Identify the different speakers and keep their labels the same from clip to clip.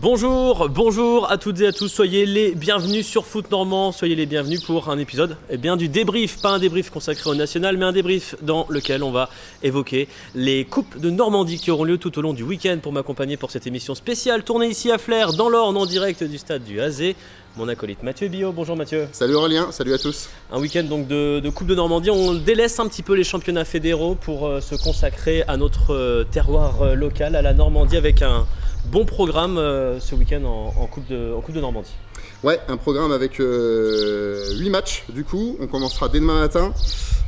Speaker 1: Bonjour à toutes et à tous, soyez les bienvenus sur Foot Normand, soyez les bienvenus pour un épisode du débrief, pas un débrief consacré au national, mais un débrief dans lequel on va évoquer les coupes de Normandie qui auront lieu tout au long du week-end. Pour m'accompagner pour cette émission spéciale, tournée ici à Flers, dans l'Orne, en direct du stade du Azé, mon acolyte Mathieu Billot. Bonjour Mathieu.
Speaker 2: Salut Aurélien, salut à tous.
Speaker 1: Un week-end donc de Coupe de Normandie, on délaisse un petit peu les championnats fédéraux pour se consacrer à notre terroir local, à la Normandie, avec un bon programme ce week-end en coupe de Normandie.
Speaker 2: Ouais, un programme avec 8 matchs du coup. On commencera dès demain matin,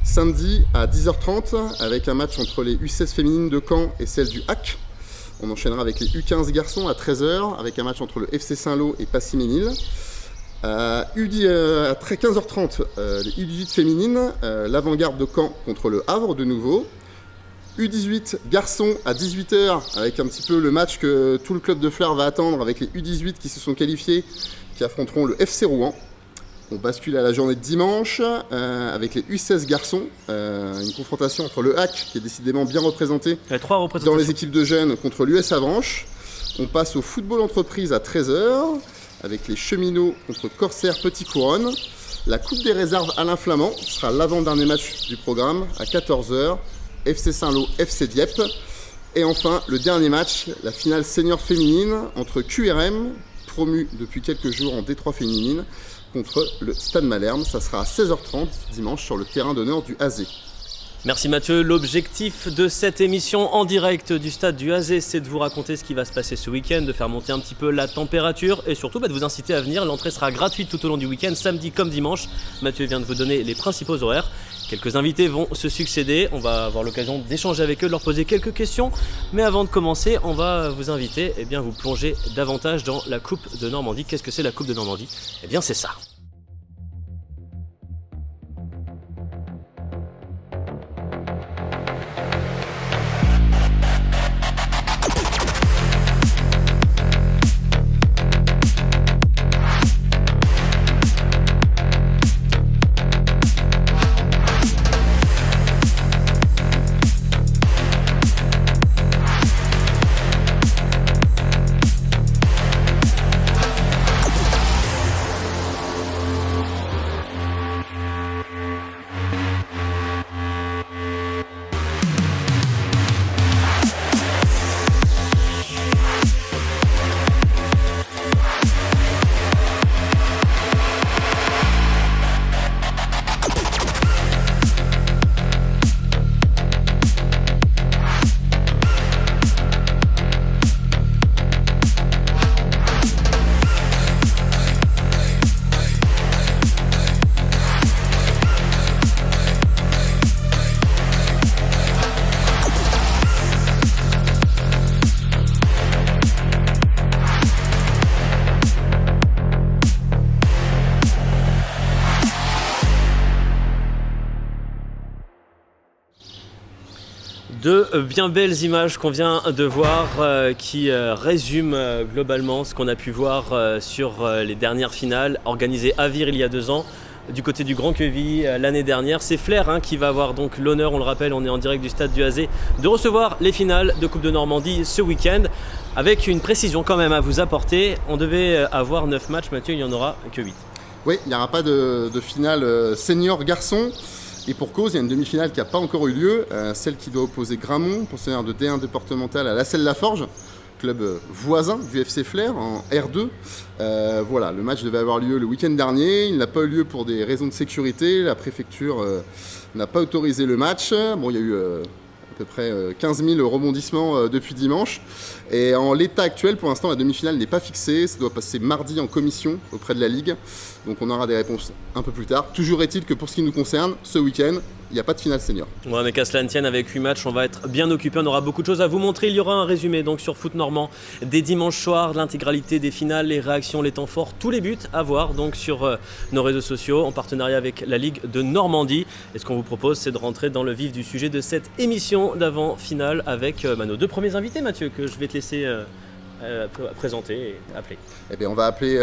Speaker 2: samedi à 10h30, avec un match entre les U16 féminines de Caen et celles du HAC. On enchaînera avec les U15 garçons à 13h, avec un match entre le FC Saint-Lô et Passy-Ménil. À 15h30, les U18 féminines, l'Avant-Garde de Caen contre le Havre de nouveau. U18 garçons à 18h, avec un petit peu le match que tout le club de Flers va attendre, avec les U18 qui se sont qualifiés, qui affronteront le FC Rouen. On bascule à la journée de dimanche avec les U16 garçons, une confrontation entre le HAC, qui est décidément bien représenté dans les équipes de jeunes, contre l'US Avranches. On passe au football entreprise à 13h, avec les cheminots contre Corsair Petit Couronne. La Coupe des réserves Alain Flamand sera l'avant-dernier match du programme à 14h. FC Saint-Lô, FC Dieppe. Et enfin, le dernier match, la finale senior féminine entre QRM, promu depuis quelques jours en D3 féminine, contre le Stade Malherbe. Ça sera à 16h30 dimanche sur le terrain d'honneur du Azé.
Speaker 1: Merci Mathieu. L'objectif de cette émission en direct du stade du Azé, c'est de vous raconter ce qui va se passer ce week-end, de faire monter un petit peu la température et surtout de vous inciter à venir. L'entrée sera gratuite tout au long du week-end, samedi comme dimanche. Mathieu vient de vous donner les principaux horaires. Quelques invités vont se succéder, on va avoir l'occasion d'échanger avec eux, de leur poser quelques questions. Mais avant de commencer, on va vous inviter à vous plonger davantage dans la Coupe de Normandie. Qu'est-ce que c'est la Coupe de Normandie ? Eh bien c'est ça. De bien belles images qu'on vient de voir qui résument globalement ce qu'on a pu voir sur les dernières finales organisées à Vire il y a 2 ans. Du côté du Grand Queville l'année dernière, c'est Flers qui va avoir donc l'honneur, on le rappelle, on est en direct du stade du Azé, de recevoir les finales de Coupe de Normandie ce week-end. Avec une précision quand même à vous apporter, on devait avoir 9 matchs, Mathieu, il n'y en aura que 8.
Speaker 2: Oui, il n'y aura pas de finale senior garçon. Et pour cause, il y a une demi-finale qui n'a pas encore eu lieu, celle qui doit opposer Gramont, pensionnaire de D1 départemental, à La Selle-la-Forge, club voisin du FC Flers en R2. Voilà, le match devait avoir lieu le week-end dernier, il n'a pas eu lieu pour des raisons de sécurité, la préfecture n'a pas autorisé le match. Bon, il y a eu à peu près 15 000 rebondissements depuis dimanche. Et en l'état actuel, pour l'instant, la demi-finale n'est pas fixée. Ça doit passer mardi en commission auprès de la Ligue. Donc on aura des réponses un peu plus tard. Toujours est-il que pour ce qui nous concerne, ce week-end, il n'y a pas de finale senior.
Speaker 1: Ouais, mais qu'à cela ne tienne, avec 8 matchs, on va être bien occupé. On aura beaucoup de choses à vous montrer. Il y aura un résumé donc sur Foot Normand des dimanches soirs, l'intégralité des finales, les réactions, les temps forts, tous les buts à voir donc sur nos réseaux sociaux en partenariat avec la Ligue de Normandie. Et ce qu'on vous propose, c'est de rentrer dans le vif du sujet de cette émission d'avant-finale avec nos 2 premiers invités, Mathieu, que je vais te laisser présenter et appeler.
Speaker 2: Eh bien, on va appeler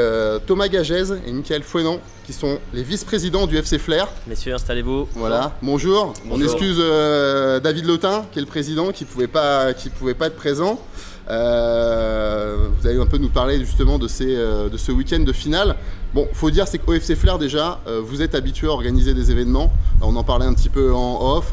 Speaker 2: Thomas Gagez et Michael Fouenan, qui sont les vice-présidents du FC Flair.
Speaker 1: Messieurs, installez-vous.
Speaker 2: Voilà, bonjour. On excuse David Lotin, qui est le président, qui pouvait pas être présent. Vous allez un peu nous parler justement de ce week-end de finale. Bon, faut dire, c'est qu'au FC Flair déjà, vous êtes habitué à organiser des événements. On en parlait un petit peu en off,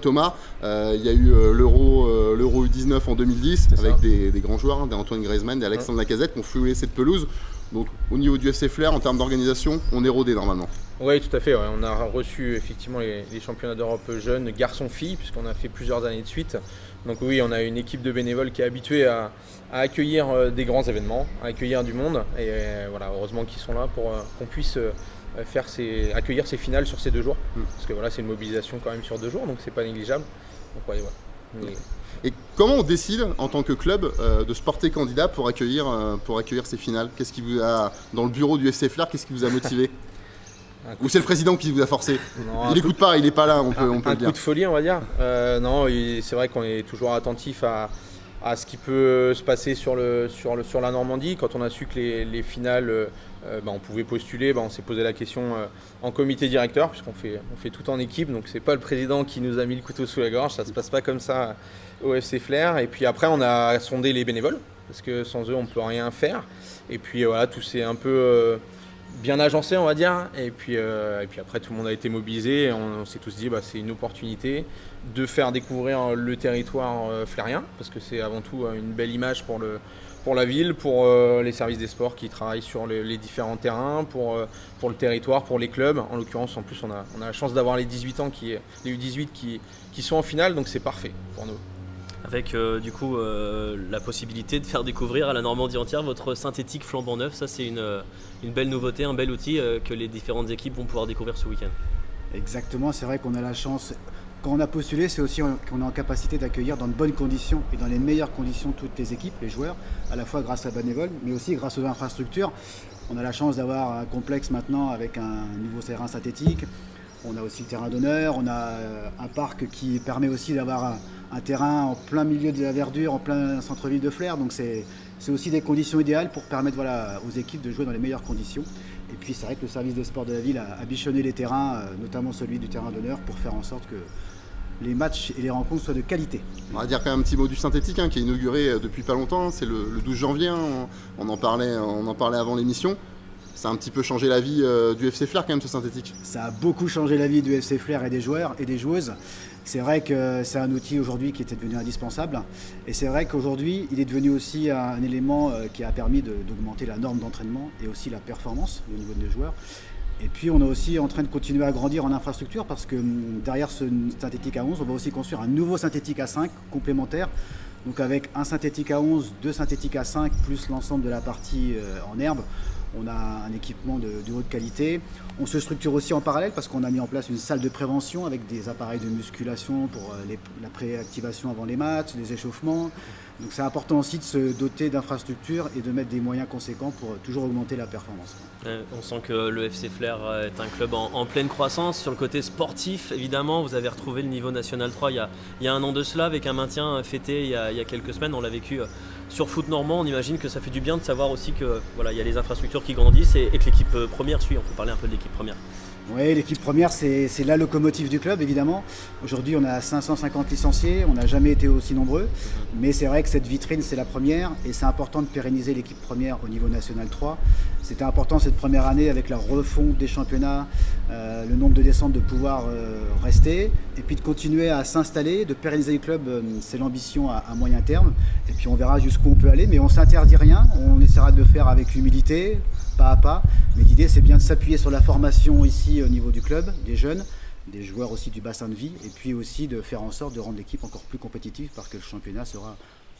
Speaker 2: Thomas. Il y a eu l'Euro U19 en 2010 avec des grands joueurs, des Antoine Griezmann, des Alexandre Lacazette qui ont foulé cette pelouse. Donc au niveau du FC Flair, en termes d'organisation, on est rodé normalement.
Speaker 3: Oui, tout à fait. Ouais. On a reçu effectivement les championnats d'Europe jeunes, garçons-filles, puisqu'on a fait plusieurs années de suite. Donc oui, on a une équipe de bénévoles qui est habituée à accueillir des grands événements, à accueillir du monde. Et voilà, heureusement qu'ils sont là pour qu'on puisse accueillir ces finales sur ces 2 jours. Parce que voilà, c'est une mobilisation quand même sur 2 jours, donc c'est pas négligeable. Donc ouais, voilà.
Speaker 2: Et comment on décide en tant que club de se porter candidat pour accueillir ces finales? Qu'est-ce qui vous a, dans le bureau du FC Flair, qu'est-ce qui vous a motivé? Ou c'est le président qui vous a forcé? Non, il n'écoute pas, il n'est pas là, on peut le dire.
Speaker 3: Un coup de folie, on va dire. Non, c'est vrai qu'on est toujours attentif à ce qui peut se passer sur la Normandie. Quand on a su que les finales, on pouvait postuler, on s'est posé la question en comité directeur, puisqu'on fait tout en équipe. Donc c'est pas le président qui nous a mis le couteau sous la gorge, ça se passe pas comme ça au FC Flair. Et puis après, on a sondé les bénévoles, parce que sans eux, on peut rien faire. Et puis voilà, tout s'est un peu bien agencé, on va dire. Et puis après, tout le monde a été mobilisé. Et on s'est tous dit, c'est une opportunité de faire découvrir le territoire flairien, parce que c'est avant tout une belle image pour la ville, pour les services des sports qui travaillent sur les différents terrains, pour le territoire, pour les clubs. En l'occurrence, en plus, on a la chance d'avoir les 18 ans, les U18 qui sont en finale, donc c'est parfait pour nous.
Speaker 1: Avec la possibilité de faire découvrir à la Normandie entière votre synthétique flambant neuf. Ça, c'est une belle nouveauté, un bel outil que les différentes équipes vont pouvoir découvrir ce week-end.
Speaker 4: Exactement, c'est vrai qu'on a la chance. Quand on a postulé, c'est aussi qu'on est en capacité d'accueillir dans de bonnes conditions et dans les meilleures conditions toutes les équipes, les joueurs, à la fois grâce à bénévoles, mais aussi grâce aux infrastructures. On a la chance d'avoir un complexe maintenant avec un nouveau terrain synthétique. On a aussi le terrain d'honneur, on a un parc qui permet aussi d'avoir un terrain en plein milieu de la verdure, en plein centre-ville de Flair. Donc c'est aussi des conditions idéales pour permettre aux équipes de jouer dans les meilleures conditions. Et puis c'est vrai que le service des sports de la ville a bichonné les terrains, notamment celui du terrain d'honneur, pour faire en sorte que les matchs et les rencontres soient de qualité.
Speaker 2: On va dire quand même un petit mot du synthétique qui est inauguré depuis pas longtemps, c'est le 12 janvier, on en parlait avant l'émission. Ça a un petit peu changé la vie du FC Flair quand même, ce synthétique.
Speaker 4: Ça a beaucoup changé la vie du FC Flair et des joueurs et des joueuses. C'est vrai que c'est un outil aujourd'hui qui était devenu indispensable. Et c'est vrai qu'aujourd'hui, il est devenu aussi un élément qui a permis d'augmenter la norme d'entraînement et aussi la performance au niveau des joueurs. Et puis on est aussi en train de continuer à grandir en infrastructure parce que derrière ce synthétique à 11, on va aussi construire un nouveau synthétique à 5 complémentaire. Donc avec un synthétique à 11, 2 synthétiques à 5 plus l'ensemble de la partie en herbe. On a un équipement de haute qualité. On se structure aussi en parallèle parce qu'on a mis en place une salle de prévention avec des appareils de musculation pour la préactivation avant les matchs, les échauffements. Donc c'est important aussi de se doter d'infrastructures et de mettre des moyens conséquents pour toujours augmenter la performance.
Speaker 1: On sent que le FC Flair est un club en pleine croissance. Sur le côté sportif, évidemment, vous avez retrouvé le niveau National 3 il y a un an de cela avec un maintien fêté il y a quelques semaines. On l'a vécu sur Foot Normand. On imagine que ça fait du bien de savoir aussi que il y a les infrastructures qui grandissent et que l'équipe première suit. On peut parler un peu de l'équipe première.
Speaker 4: Oui, l'équipe première, c'est la locomotive du club, évidemment. Aujourd'hui, on a 550 licenciés, on n'a jamais été aussi nombreux. Mais c'est vrai que cette vitrine, c'est la première. Et c'est important de pérenniser l'équipe première au niveau National 3. C'était important cette première année avec la refonte des championnats, le nombre de descentes de pouvoir rester. Et puis de continuer à s'installer, de pérenniser le club, c'est l'ambition à moyen terme. Et puis on verra jusqu'où on peut aller. Mais on ne s'interdit rien, on essaiera de le faire avec humilité, pas à pas. Mais l'idée, c'est bien de s'appuyer sur la formation ici au niveau du club, des jeunes, des joueurs aussi du bassin de vie, et puis aussi de faire en sorte de rendre l'équipe encore plus compétitive parce que le championnat sera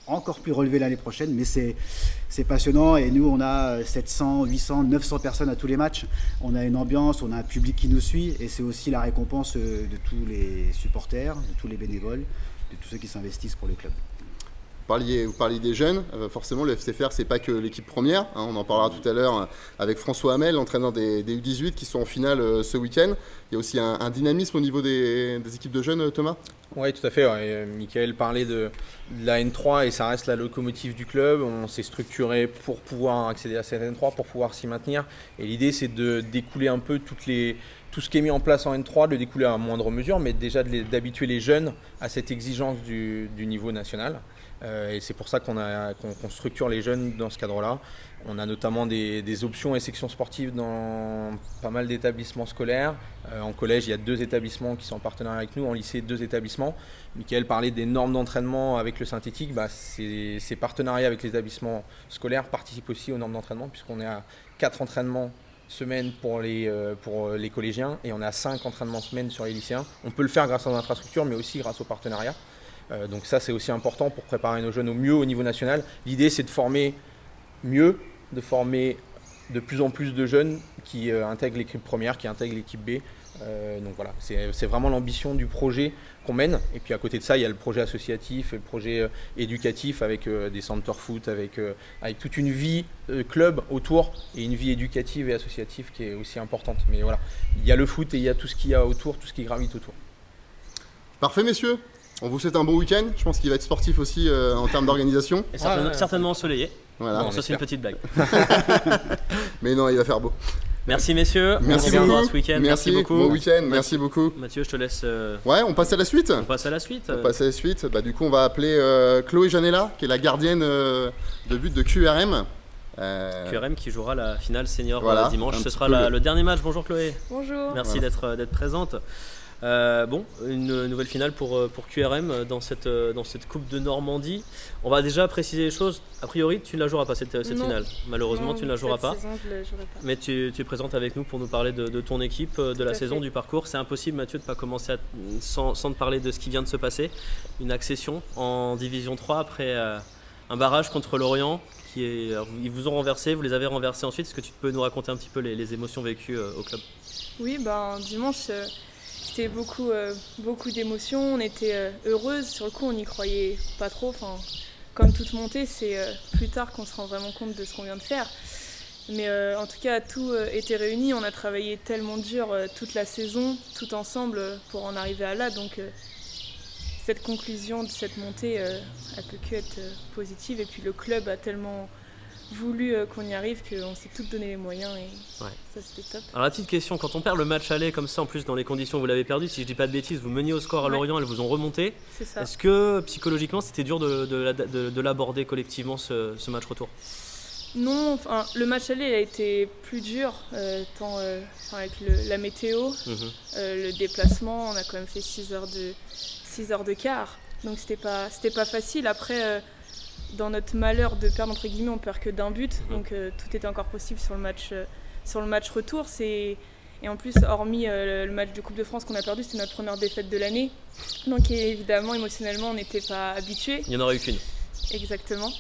Speaker 4: encore plus relevé l'année prochaine. Mais c'est passionnant et nous, on a 700, 800, 900 personnes à tous les matchs. On a une ambiance, on a un public qui nous suit et c'est aussi la récompense de tous les supporters, de tous les bénévoles, de tous ceux qui s'investissent pour le club.
Speaker 2: Vous parliez des jeunes, forcément le FCFR c'est pas que l'équipe première, hein, on en parlera tout à l'heure avec François Hamel, l'entraîneur des U18 qui sont en finale ce week-end. Il y a aussi un dynamisme au niveau des équipes de jeunes, Thomas ?
Speaker 3: Oui, tout à fait. Ouais. Mickaël parlait de la N3 et ça reste la locomotive du club. On s'est structuré pour pouvoir accéder à cette N3, pour pouvoir s'y maintenir. Et l'idée c'est de découler un peu tout ce qui est mis en place en N3, de le découler à moindre mesure, mais déjà d'habituer les jeunes à cette exigence du niveau national. Et c'est pour ça qu'on structure les jeunes dans ce cadre-là. On a notamment des options et sections sportives dans pas mal d'établissements scolaires. En collège, il y a 2 établissements qui sont en partenariat avec nous. En lycée, 2 établissements. Mickaël parlait des normes d'entraînement avec le synthétique. Ces partenariats avec les établissements scolaires participent aussi aux normes d'entraînement puisqu'on est à 4 entraînements semaine pour les collégiens et on est à 5 entraînements semaine sur les lycéens. On peut le faire grâce à nos infrastructures mais aussi grâce aux partenariats. Donc ça c'est aussi important pour préparer nos jeunes au mieux au niveau national. L'idée c'est de former mieux, de former de plus en plus de jeunes qui intègrent l'équipe première, qui intègrent l'équipe B. Donc voilà, c'est vraiment l'ambition du projet qu'on mène. Et puis à côté de ça, il y a le projet associatif et le projet éducatif avec des center foot, avec toute une vie club autour et une vie éducative et associative qui est aussi importante. Mais voilà, il y a le foot et il y a tout ce qu'il y a autour, tout ce qui gravite autour.
Speaker 2: Parfait messieurs, on vous souhaite un bon week-end. Je pense qu'il va être sportif aussi en termes d'organisation.
Speaker 1: Et certainement ensoleillé.
Speaker 2: Voilà.
Speaker 1: Bon, ça c'est une petite blague.
Speaker 2: Mais non, il va faire beau.
Speaker 1: Merci messieurs,
Speaker 2: Merci
Speaker 1: on
Speaker 2: beaucoup.
Speaker 1: ce week-end.
Speaker 2: Merci
Speaker 1: beaucoup.
Speaker 2: Bon week-end, merci beaucoup.
Speaker 1: Mathieu, je te laisse.
Speaker 2: Ouais, on passe à la suite.
Speaker 1: On passe à la suite.
Speaker 2: Du coup, on va appeler Chloé Janella, qui est la gardienne de but de QRM.
Speaker 1: QRM qui jouera la finale senior dimanche. Ce sera le dernier match. Bonjour Chloé.
Speaker 5: Bonjour.
Speaker 1: Merci d'être présente. Une nouvelle finale pour QRM dans cette Coupe de Normandie. On va déjà préciser les choses. A priori, tu ne la joueras pas cette finale. Malheureusement, tu ne la joueras pas.
Speaker 5: Cette saison, je la jouerai pas.
Speaker 1: Mais tu es présente avec nous pour nous parler de ton équipe, de la saison, du parcours. C'est impossible, Mathieu, de ne pas commencer sans te parler de ce qui vient de se passer. Une accession en Division 3 après un barrage contre Lorient. Ils vous ont renversé, vous les avez renversés ensuite. Est-ce que tu peux nous raconter un petit peu les émotions vécues au club ?
Speaker 5: Oui, dimanche, c'était beaucoup d'émotions. On était heureuses. Sur le coup, on n'y croyait pas trop. Enfin, comme toute montée, c'est plus tard qu'on se rend vraiment compte de ce qu'on vient de faire. Mais en tout cas, tout était réuni. On a travaillé tellement dur toute la saison, tout ensemble, pour en arriver à là. Donc, cette conclusion de cette montée, elle peut que être positive. Et puis, le club a tellement voulu qu'on y arrive qu'on s'est toutes donné les moyens et ça c'était top.
Speaker 1: Alors la petite question, quand on perd le match aller comme ça, en plus dans les conditions où vous l'avez perdu, si je dis pas de bêtises, vous meniez au score à Lorient, elles vous ont remonté.
Speaker 5: C'est ça.
Speaker 1: Est-ce que psychologiquement c'était dur de l'aborder collectivement ce match retour ?
Speaker 5: Non, le match aller a été plus dur, avec la météo, le déplacement, on a quand même fait 6 heures de quart, donc c'était pas facile. Après, dans notre malheur de perdre, entre guillemets, on perd que d'un but, donc tout était encore possible sur le match retour. Et en plus, hormis le match de Coupe de France qu'on a perdu, c'était notre première défaite de l'année, donc évidemment, émotionnellement, on n'était pas habitués.
Speaker 1: Il n'y en aurait eu qu'une.
Speaker 5: Exactement.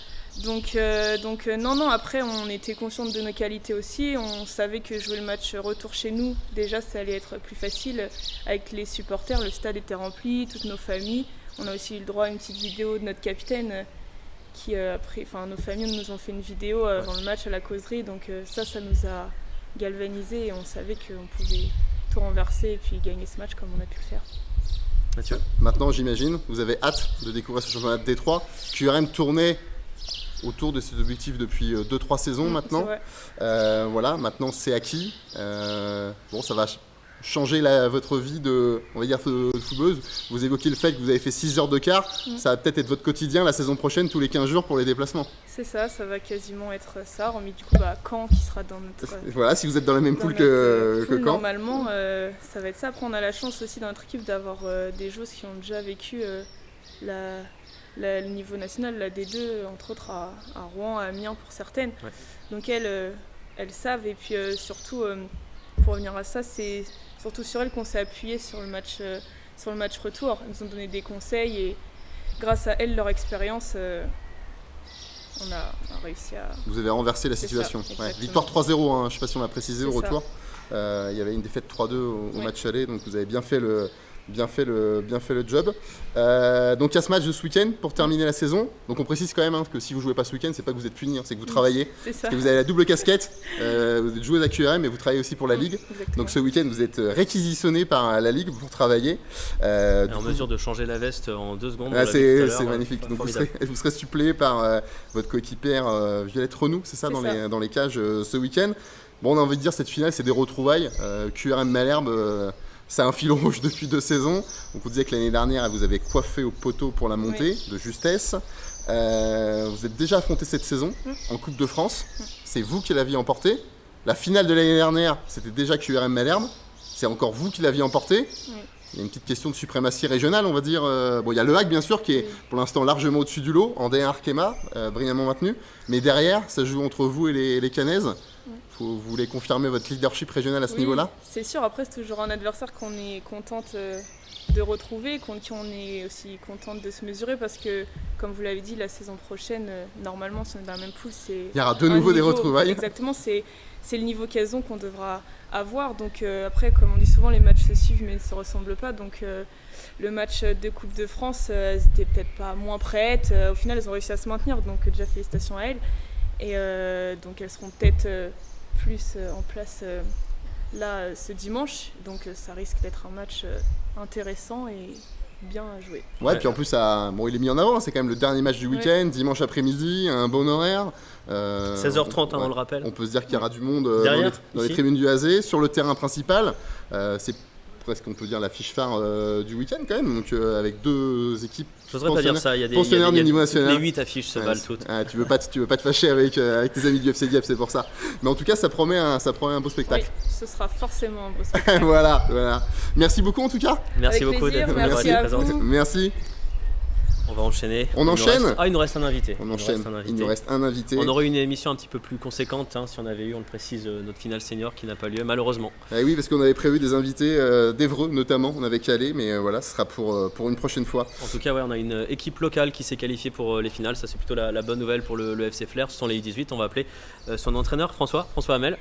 Speaker 5: Donc non, après on était consciente de nos qualités aussi, on savait que jouer le match retour chez nous, déjà ça allait être plus facile avec les supporters, le stade était rempli, toutes nos familles. On a aussi eu le droit à une petite vidéo de notre capitaine qui nos familles nous ont fait une vidéo avant le match à la causerie, donc ça nous a galvanisés et on savait qu'on pouvait tout renverser et puis gagner ce match comme on a pu le faire.
Speaker 1: Mathieu.
Speaker 2: Maintenant j'imagine, vous avez hâte de découvrir ce championnat de Détroit. QRM tournait autour de cet objectif depuis 2-3 saisons maintenant. Maintenant c'est acquis. Ça va changer votre vie de footballeuse. Vous évoquez le fait que vous avez fait 6 heures de quart. Ça va peut-être être votre quotidien la saison prochaine, tous les 15 jours pour les déplacements.
Speaker 5: C'est ça va quasiment être ça, hormis du coup Caen qui sera dans notre...
Speaker 2: Voilà, si vous êtes dans la même poule que Caen.
Speaker 5: Normalement, ça va être ça. Après on a la chance aussi dans notre équipe d'avoir des joueuses qui ont déjà vécu le niveau national, la D2, entre autres à Rouen, à Amiens pour certaines. Ouais. Donc elles savent, et puis surtout, pour revenir à ça, c'est surtout sur elles qu'on s'est appuyé sur le match retour. Elles nous ont donné des conseils et grâce à elles, leur expérience, on a réussi à...
Speaker 2: Vous avez renversé la situation. Victoire 3-0, je ne sais pas si on l'a précisé au retour. Il y avait une défaite 3-2 au match aller, donc vous avez bien fait bien fait le job. Donc il y a ce match de ce week-end pour terminer la saison. Donc on précise quand même que si vous jouez pas ce week-end, c'est pas que vous êtes puni, c'est que vous travaillez.
Speaker 5: C'est ça.
Speaker 2: Parce que vous avez la double casquette. Vous êtes joueuse à QRM mais vous travaillez aussi pour la Ligue.
Speaker 5: Exactement.
Speaker 2: Donc ce week-end vous êtes réquisitionné par la Ligue pour travailler.
Speaker 1: En mesure de changer la veste en 2 secondes.
Speaker 2: C'est magnifique. Donc vous serez suppléé par votre coéquipière Violette Renou, c'est ça, dans les cages ce week-end. Bon, on a envie de dire cette finale, c'est des retrouvailles. QRM Malherbe, c'est un fil rouge depuis 2 saisons. Donc on disait que l'année dernière, elle vous avait coiffé au poteau pour la montée de justesse. Vous êtes déjà affronté cette saison en Coupe de France. C'est vous qui l'aviez emporté. La finale de l'année dernière, c'était déjà QRM Malherbe. C'est encore vous qui l'aviez emporté. Il y a une petite question de suprématie régionale, on va dire. Bon, il y a le Hague, bien sûr, qui est pour l'instant largement au-dessus du lot, en D1 Arkema, brillamment maintenu. Mais derrière, ça joue entre vous et les Canaises. Vous voulez confirmer votre leadership régional à ce niveau-là ?
Speaker 5: C'est sûr, après c'est toujours un adversaire qu'on est contente de retrouver, qu'on est aussi contente de se mesurer parce que, comme vous l'avez dit, la saison prochaine, normalement, si on est dans la même poule, c'est...
Speaker 2: Il y aura de nouveau des retrouvailles.
Speaker 5: Exactement, c'est le niveau qu'elles ont qu'on devra avoir. Donc après, comme on dit souvent, les matchs se suivent mais ne se ressemblent pas. Donc le match de Coupe de France, elles n'étaient peut-être pas moins prêtes. Au final, elles ont réussi à se maintenir, donc déjà félicitations à elles. Et donc elles seront peut-être plus en place là ce dimanche. Donc ça risque d'être un match intéressant et bien joué.
Speaker 2: Ouais, puis en plus, il est mis en avant, c'est quand même le dernier match du week-end, dimanche après-midi, un bon horaire.
Speaker 1: 16h30, on le rappelle.
Speaker 2: On peut se dire qu'il y aura du monde dans les tribunes du AZ. Sur le terrain principal, c'est presque, on peut dire, la fiche phare du week-end quand même, donc avec 2 équipes.
Speaker 1: J'oserais pas dire ça, il y a des
Speaker 2: niveau national.
Speaker 1: Les 8 affiches se valent toutes.
Speaker 2: Tu veux pas te fâcher avec tes amis du FC Dieppe, c'est pour ça. Mais en tout cas, ça promet un beau spectacle.
Speaker 5: Oui, ce sera forcément un beau spectacle.
Speaker 2: Voilà. Merci beaucoup en tout cas.
Speaker 1: Merci
Speaker 5: avec
Speaker 1: beaucoup
Speaker 5: plaisir,
Speaker 1: d'être
Speaker 5: merci à vous.
Speaker 2: Merci.
Speaker 1: On va enchaîner.
Speaker 2: On enchaîne.
Speaker 1: Il nous reste un invité.
Speaker 2: Il nous reste un invité.
Speaker 1: On aurait eu une émission un petit peu plus conséquente si on avait eu, on le précise, notre finale senior qui n'a pas lieu malheureusement.
Speaker 2: Oui, parce qu'on avait prévu des invités d'Évreux notamment, on avait calé, mais voilà, ce sera pour une prochaine fois.
Speaker 1: En tout cas, on a une équipe locale qui s'est qualifiée pour les finales, ça c'est plutôt la bonne nouvelle pour le FC Flair. Ce sont les U18, on va appeler son entraîneur François Hamel.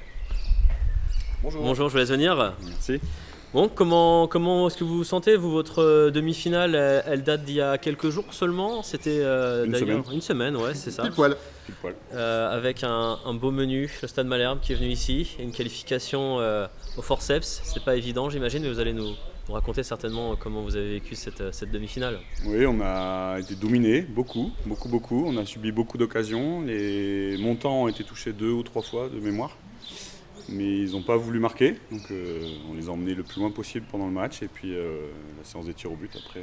Speaker 1: Bonjour, je vous laisse venir.
Speaker 6: Merci.
Speaker 1: Bon, comment est-ce que vous vous sentez, vous, votre demi-finale, elle date d'il y a quelques jours seulement. C'était une semaine, ouais, c'est ça.
Speaker 2: Pile poil.
Speaker 1: Avec un beau menu, le Stade Malherbe qui est venu ici, et une qualification au forceps. C'est pas évident, j'imagine, mais vous allez nous raconter certainement comment vous avez vécu cette demi-finale.
Speaker 6: Oui, on a été dominés, beaucoup. On a subi beaucoup d'occasions. Les montants ont été touchés 2 ou 3 fois de mémoire. Mais ils n'ont pas voulu marquer, donc on les a emmenés le plus loin possible pendant le match et puis la séance des tirs au but après.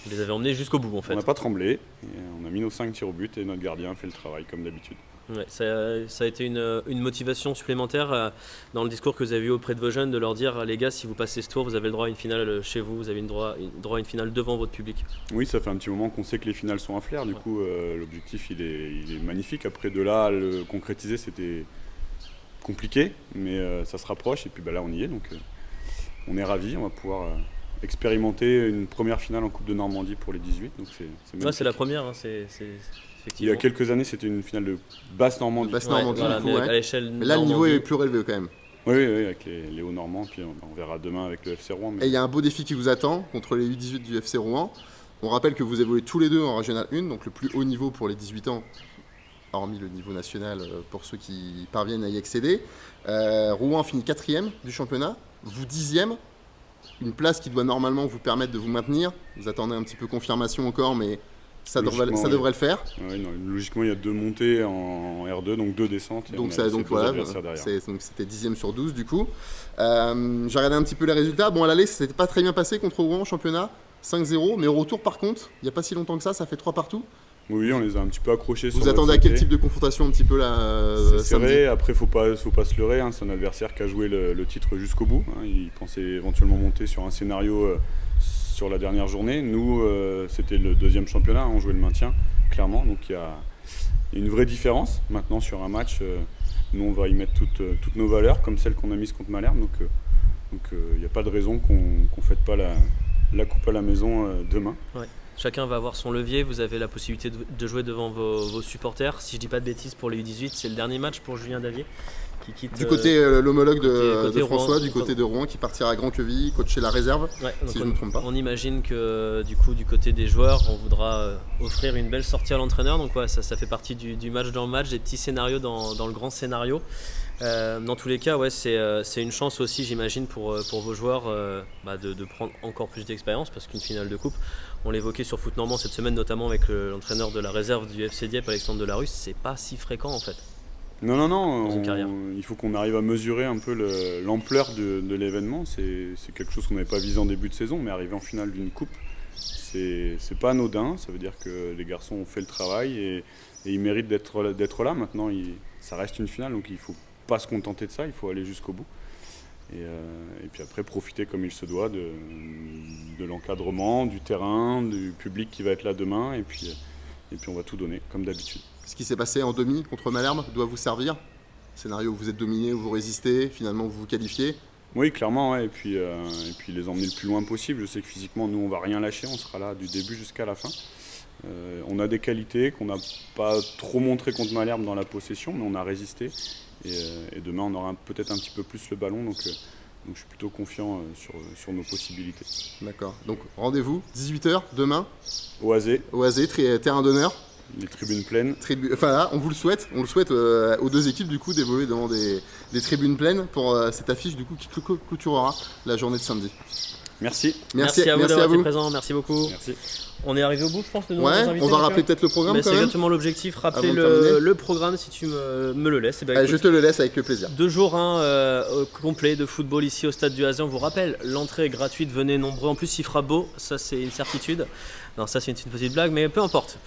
Speaker 1: Vous les avez emmenés jusqu'au bout en fait.
Speaker 6: On n'a pas tremblé, et on a mis nos 5 tirs au but et notre gardien a fait le travail comme d'habitude.
Speaker 1: Ouais, ça a été une motivation supplémentaire dans le discours que vous avez eu auprès de vos jeunes de leur dire les gars, si vous passez ce tour, vous avez le droit à une finale chez vous, vous avez le droit à une finale devant votre public.
Speaker 6: Oui, ça fait un petit moment qu'on sait que les finales sont à Flair, du coup l'objectif il est magnifique. Après de là à le concrétiser c'était compliqué, mais ça se rapproche et puis là on y est, donc on est ravis, on va pouvoir expérimenter une première finale en Coupe de Normandie pour les 18, donc c'est magnifique.
Speaker 1: Ouais, c'est la première, c'est effectivement.
Speaker 6: Il y a quelques années c'était une finale de basse Normandie.
Speaker 1: Mais à l'échelle
Speaker 2: mais là le niveau est plus relevé quand même.
Speaker 6: Oui, avec les Hauts-Normands, puis on verra demain avec le FC Rouen.
Speaker 2: Et il y a un beau défi qui vous attend contre les U18 du FC Rouen. On rappelle que vous évoluez tous les deux en Régional 1, donc le plus haut niveau pour les 18 ans, hormis le niveau national pour ceux qui parviennent à y accéder. Rouen finit 4e du championnat, vous 10e, une place qui doit normalement vous permettre de vous maintenir. Vous attendez un petit peu confirmation encore, mais ça devrait le faire.
Speaker 6: Ouais, non, logiquement, il y a 2 montées en R2, donc 2 descentes.
Speaker 2: Donc c'était 10e sur 12 du coup. J'ai regardé un petit peu les résultats. Bon, à l'aller, ça s'était pas très bien passé contre Rouen en championnat, 5-0, mais au retour par contre, il n'y a pas si longtemps que ça fait 3 partout.
Speaker 6: Oui, on les a un petit peu accrochés.
Speaker 2: Vous attendez à quel type de confrontation un petit peu là
Speaker 6: C'est serré, après faut pas se leurrer, c'est un adversaire qui a joué le titre jusqu'au bout. Il pensait éventuellement monter sur un scénario sur la dernière journée. Nous, c'était le 2e championnat, on jouait le maintien, clairement. Donc il y a une vraie différence. Maintenant sur un match, nous on va y mettre toutes nos valeurs, comme celles qu'on a mises contre Malherbe. Donc il n'y a pas de raison qu'on ne fête pas la coupe à la maison demain.
Speaker 1: Ouais. Chacun va avoir son levier, vous avez la possibilité de jouer devant vos supporters. Si je dis pas de bêtises, pour les U18, c'est le dernier match pour Julien Davier qui quitte.
Speaker 2: Du côté l'homologue
Speaker 1: côté
Speaker 2: de François,
Speaker 1: Rouen.
Speaker 2: du côté de Rouen, qui partira à Grand-Queville, coacher la réserve,
Speaker 1: Ouais, donc
Speaker 2: si je ne me trompe pas.
Speaker 1: on imagine que du coup du côté des joueurs on voudra offrir une belle sortie à l'entraîneur, donc ouais, ça fait partie du match dans le match, des petits scénarios dans le grand scénario. Dans tous les cas ouais, c'est une chance aussi j'imagine pour vos joueurs de prendre encore plus d'expérience, parce qu'une finale de coupe, on l'évoquait sur Foot Normand cette semaine notamment avec l'entraîneur de la réserve du FC Dieppe, Alexandre Delarusse, c'est pas si fréquent en fait.
Speaker 6: Non,
Speaker 1: Dans une carrière.
Speaker 6: il faut qu'on arrive à mesurer un peu l'ampleur de l'événement. C'est quelque chose qu'on n'avait pas visé en début de saison, mais arriver en finale d'une coupe, c'est pas anodin. Ça veut dire que les garçons ont fait le travail et ils méritent d'être là. Maintenant, ça reste une finale, donc il ne faut pas se contenter de ça, il faut aller jusqu'au bout. Et puis après, profiter comme il se doit de l'encadrement, du terrain, du public qui va être là demain, et puis on va tout donner, comme d'habitude.
Speaker 2: Ce qui s'est passé en demi contre Malherbe doit vous servir. Scénario où vous êtes dominé, où vous résistez, finalement vous vous qualifiez.
Speaker 6: Oui, clairement, ouais. Et puis les emmener le plus loin possible. Je sais que physiquement, nous, on va rien lâcher, on sera là du début jusqu'à la fin. On a des qualités qu'on n'a pas trop montrées contre Malherbe dans la possession, mais on a résisté. Et demain, on aura peut-être un petit peu plus le ballon, donc je suis plutôt confiant sur nos possibilités.
Speaker 2: D'accord. Donc rendez-vous, 18h demain,
Speaker 6: Au AZ,
Speaker 2: au AZ, terrain d'honneur.
Speaker 6: les tribunes pleines.
Speaker 2: Enfin là, on le souhaite aux deux équipes du coup d'évoluer devant des tribunes pleines pour cette affiche du coup qui clôturera la journée de samedi.
Speaker 6: Merci.
Speaker 1: Merci à vous d'avoir été
Speaker 2: vous.
Speaker 1: présent, merci beaucoup.
Speaker 6: Merci.
Speaker 1: On est arrivé au bout je pense de nos
Speaker 2: Ouais,
Speaker 1: invités.
Speaker 2: on va
Speaker 1: Mathieu.
Speaker 2: rappeler peut-être le programme
Speaker 1: Mais
Speaker 2: quand
Speaker 1: c'est
Speaker 2: même.
Speaker 1: exactement l'objectif, rappeler
Speaker 2: Avant de terminer.
Speaker 1: le programme si tu me le laisses. Eh ben,
Speaker 2: Allez,
Speaker 1: écoute,
Speaker 2: je te le laisse avec plaisir.
Speaker 1: 2 jours complet de football ici au stade du AZ. On vous rappelle, l'entrée est gratuite, venez nombreux. En plus, il fera beau, ça c'est une certitude. Non, ça c'est une petite blague, mais peu importe.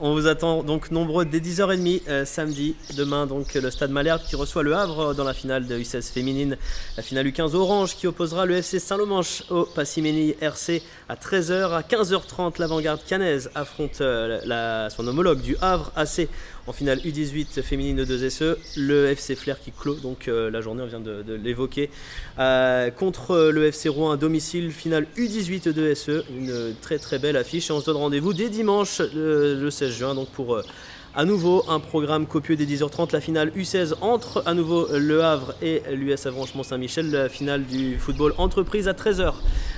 Speaker 1: On vous attend donc nombreux dès 10h30 samedi. Demain, donc le stade Malherbe qui reçoit le Havre dans la finale de U16 féminine. La finale U15 Orange qui opposera le FC Saint-Lomanche au Passimeni RC à 13h. À 15h30, l'Avant-Garde Cannaise affronte son homologue du Havre AC en finale U18 féminine de 2SE. Le FC Flair qui clôt donc la journée, on vient de l'évoquer, contre le FC Rouen à domicile, finale U18 de SE. Une très très belle affiche et on se donne rendez-vous dès dimanche le 16 juin donc pour à nouveau un programme copieux dès 10h30, la finale U16 entre à nouveau le Havre et l'US Avranches-Mont-Saint-Michel, la finale du football entreprise à 13h.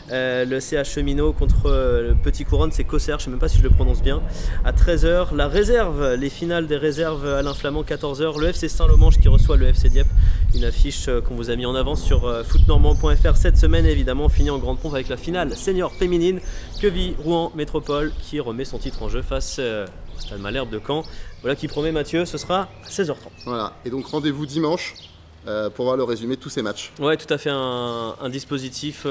Speaker 1: Le CH Cheminot contre le Petit Couronne, c'est Cosser, je ne sais même pas si je le prononce bien, à 13h. La réserve, les finales des réserves Alain Flamand, 14h. Le FC Saint-Lomange qui reçoit le FC Dieppe. Une affiche qu'on vous a mis en avant sur footnormand.fr cette semaine. Évidemment, on finit en grande pompe avec la finale senior féminine, Queville Rouen Métropole qui remet son titre en jeu face au stade Malherbe de Caen. Voilà qui promet Mathieu, ce sera à 16h30.
Speaker 2: Voilà, et donc rendez-vous dimanche pour voir le résumé de tous ces matchs.
Speaker 1: Ouais, tout à fait, un dispositif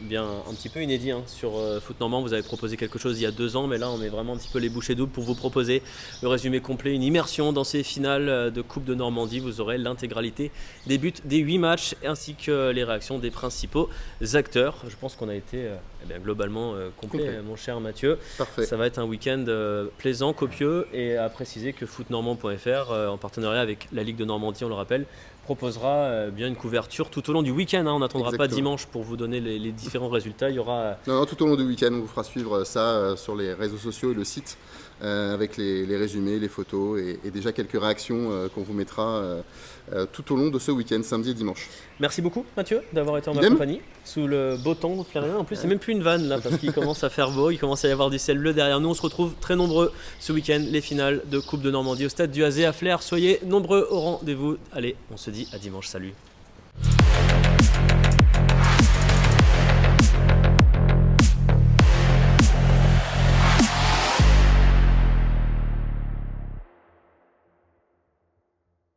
Speaker 1: bien un petit peu inédit sur Foot Normand. Vous avez proposé quelque chose il y a 2 ans, mais là on met vraiment un petit peu les bouchées doubles pour vous proposer le résumé complet, une immersion dans ces finales de Coupe de Normandie. Vous aurez l'intégralité des buts des 8 matchs ainsi que les réactions des principaux acteurs. Je pense qu'on a été globalement complet, mon cher Mathieu.
Speaker 2: Parfait.
Speaker 1: Ça va être un week-end plaisant, copieux, et à préciser que footnormand.fr, en partenariat avec la Ligue de Normandie, on le rappelle, proposera bien une couverture tout au long du week-end. On n'attendra pas dimanche pour vous donner les différents résultats. Il y aura...
Speaker 2: Non, tout au long du week-end, on vous fera suivre ça sur les réseaux sociaux et le site avec les résumés, les photos et déjà quelques réactions qu'on vous mettra tout au long de ce week-end, samedi et dimanche.
Speaker 1: Merci beaucoup Mathieu d'avoir été en ma
Speaker 2: Idem.
Speaker 1: compagnie sous le beau temps flérien. En plus c'est même plus une vanne là parce qu'il commence à faire beau, il commence à y avoir du ciel bleu derrière nous. On se retrouve très nombreux ce week-end, les finales de Coupe de Normandie au stade du AZ à Flers. Soyez nombreux au rendez-vous. Allez, on se dit à dimanche, salut.